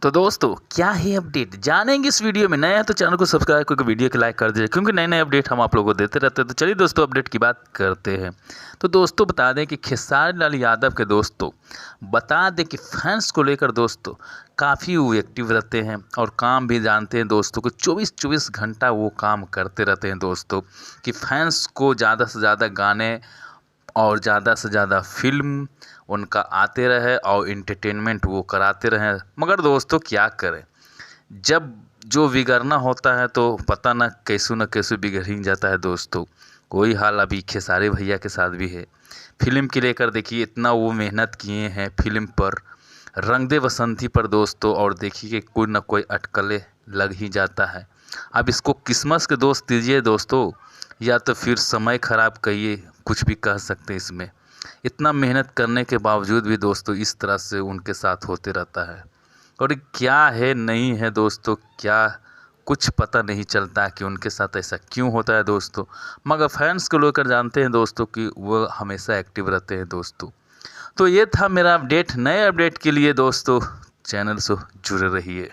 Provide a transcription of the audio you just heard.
तो दोस्तों क्या है अपडेट जानेंगे इस वीडियो में। नया है तो चैनल को सब्सक्राइब करके वीडियो को लाइक कर दीजिए, क्योंकि नए नए अपडेट हम आप लोगों को देते रहते हैं। तो चलिए दोस्तों अपडेट की बात करते हैं। तो दोस्तों बता दें कि खेसारी लाल यादव के दोस्तों बता दें कि फैंस को लेकर दोस्तों काफ़ी वो एक्टिव रहते हैं और काम भी जानते हैं दोस्तों को 24 घंटा वो काम करते रहते हैं दोस्तों, कि फैंस को ज़्यादा से ज़्यादा गाने और ज़्यादा से ज़्यादा फ़िल्म उनका आते रहे और एंटरटेनमेंट वो कराते रहें। मगर दोस्तों क्या करें, जब जो बिगड़ना होता है तो पता न कैसे बिगड़ ही जाता है दोस्तों। कोई हाल अभी खेसारी भैया के साथ भी है। फ़िल्म के लेकर देखिए इतना वो मेहनत किए हैं फ़िल्म पर, रंग दे बसंती पर दोस्तों, और देखिए कि कोई ना कोई अटकलें लग ही जाता है। अब इसको किस्मत के दोस्त दीजिए दोस्तों, या तो फिर समय ख़राब कहिए, कुछ भी कह सकते हैं इसमें। इतना मेहनत करने के बावजूद भी दोस्तों इस तरह से उनके साथ होते रहता है। और ये क्या है नहीं है दोस्तों, क्या कुछ पता नहीं चलता कि उनके साथ ऐसा क्यों होता है दोस्तों। मगर फैंस को लेकर जानते हैं दोस्तों कि वो हमेशा एक्टिव रहते हैं दोस्तों। तो ये था मेरा अपडेट। नए अपडेट के लिए दोस्तों चैनल से जुड़े रहिए।